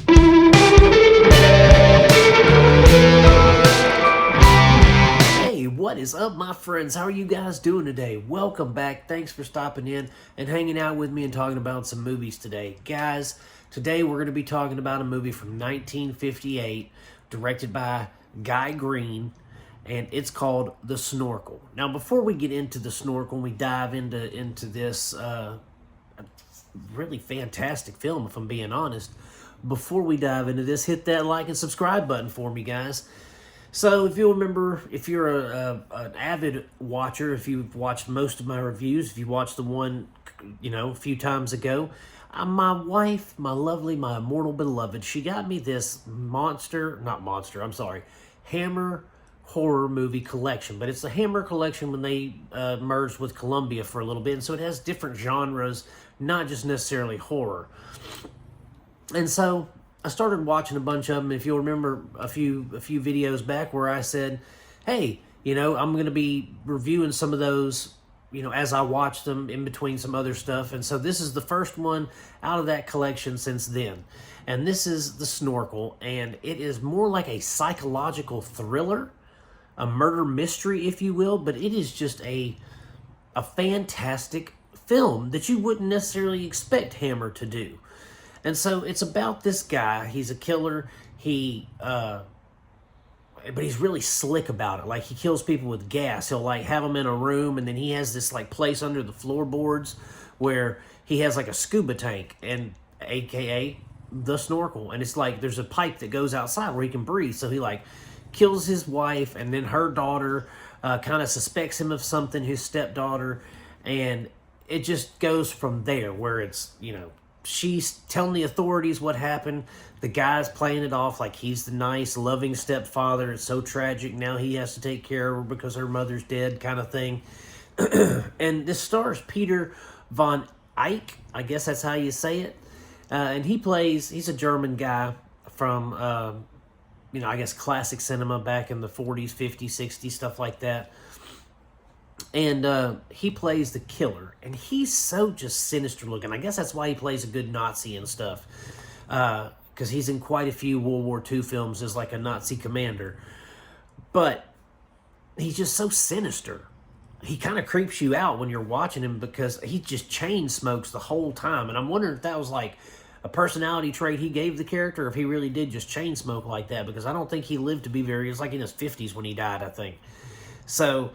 Hey, what is up, my friends? How are you guys doing today? Welcome back. Thanks for stopping in and hanging out with me and talking about some movies today. Guys, today we're going to be talking about a movie from 1958 directed by Guy Green, and it's called The Snorkel. Now, before we get into The Snorkel and we dive into this really fantastic film, if I'm being honest, before we dive into this, hit that like and subscribe button for me, guys. So if you'll remember, if you're an avid watcher, if you've watched most of my reviews, if you watched the one, a few times ago, my wife, my lovely, my immortal beloved, she got me this Hammer horror movie collection. But it's the Hammer collection when they merged with Columbia for a little bit. And so it has different genres, not just necessarily horror. And so I started watching a bunch of them. If you'll remember a few videos back where I said, hey, I'm going to be reviewing some of those, as I watch them in between some other stuff. And so this is the first one out of that collection since then. And this is The Snorkel, and it is more like a psychological thriller, a murder mystery, if you will, but it is just a fantastic film that you wouldn't necessarily expect Hammer to do. And so it's about this guy. He's a killer. But he's really slick about it. Like, he kills people with gas. He'll have them in a room, and then he has this place under the floorboards where he has a scuba tank, and AKA the snorkel. And it's there's a pipe that goes outside where he can breathe. So he kills his wife, and then her daughter kind of suspects him of something, his stepdaughter, and it just goes from there where it's, she's telling the authorities what happened. The guy's playing it off like he's the nice, loving stepfather. It's so tragic. Now he has to take care of her because her mother's dead, kind of thing. And this stars Peter von Eyck. I guess that's how you say it. And he's a German guy from, I guess classic cinema back in the 40s, 50s, 60s, stuff like that. And he plays the killer, and he's so just sinister looking. I guess that's why he plays a good Nazi and stuff, because he's in quite a few World War II films as a Nazi commander. But he's just so sinister. He kind of creeps you out when you're watching him because he just chain smokes the whole time. And I'm wondering if that was a personality trait he gave the character, or if he really did just chain smoke like that, because I don't think he lived to be he was in his 50s when he died, I think. So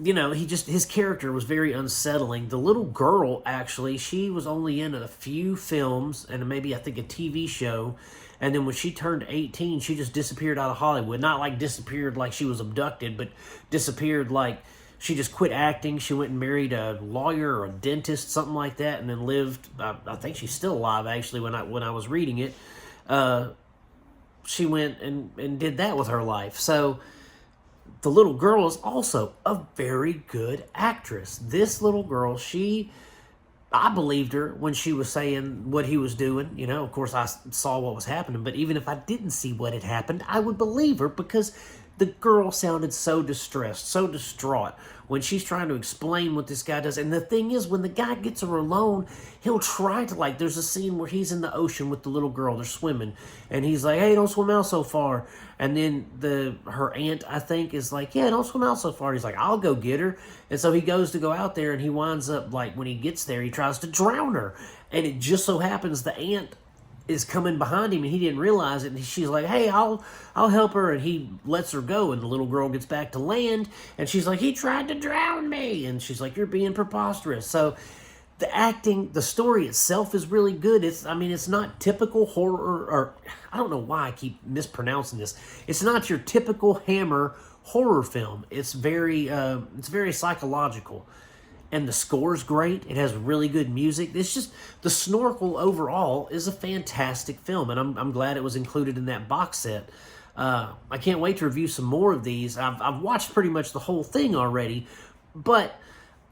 his character was very unsettling. The little girl, actually, she was only in a few films and maybe, I think, a TV show. And then when she turned 18, she just disappeared out of Hollywood. Not disappeared like she was abducted, but disappeared she just quit acting. She went and married a lawyer or a dentist, something like that, and then lived, I think she's still alive, actually, when I was reading it. She went and did that with her life. So the little girl is also a very good actress. This little girl, I believed her when she was saying what he was doing. Of course, I saw what was happening, but even if I didn't see what had happened, I would believe her because the girl sounded so distressed, so distraught when she's trying to explain what this guy does. And the thing is, when the guy gets her alone, he'll try to, there's a scene where he's in the ocean with the little girl, they're swimming, and he's like, hey, don't swim out so far. And then her aunt, I think, is like, yeah, don't swim out so far. He's like, I'll go get her. And so he goes to go out there, and he winds up, when he gets there, he tries to drown her. And it just so happens the aunt is coming behind him, and he didn't realize it, and she's like, hey, I'll help her, and he lets her go, and the little girl gets back to land, and she's like, he tried to drown me, and she's like, you're being preposterous. So the acting, the story itself is really good. It's not typical horror, or I don't know why I keep mispronouncing this. It's not your typical Hammer horror film. It's very psychological. And the score's great. It has really good music. It's just, The Snorkel overall is a fantastic film, and I'm glad it was included in that box set. I can't wait to review some more of these. I've watched pretty much the whole thing already, but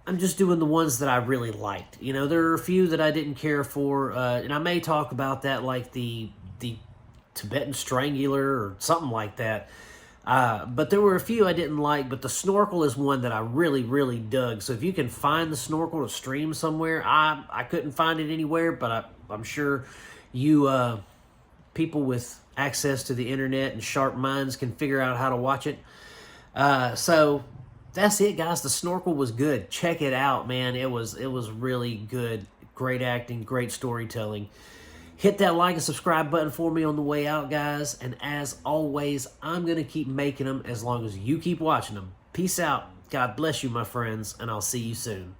I'm just doing the ones that I really liked. There are a few that I didn't care for, and I may talk about that, like the Tibetan Strangler or something like that. But there were a few I didn't like, but the Snorkel is one that I really, really dug. So if you can find the Snorkel to stream somewhere, I couldn't find it anywhere, but I'm sure you people with access to the internet and sharp minds can figure out how to watch it. So that's it, guys. The Snorkel was good. Check it out, man. It was really good. Great acting, great storytelling. Hit that like and subscribe button for me on the way out, guys. And as always, I'm going to keep making them as long as you keep watching them. Peace out. God bless you, my friends, and I'll see you soon.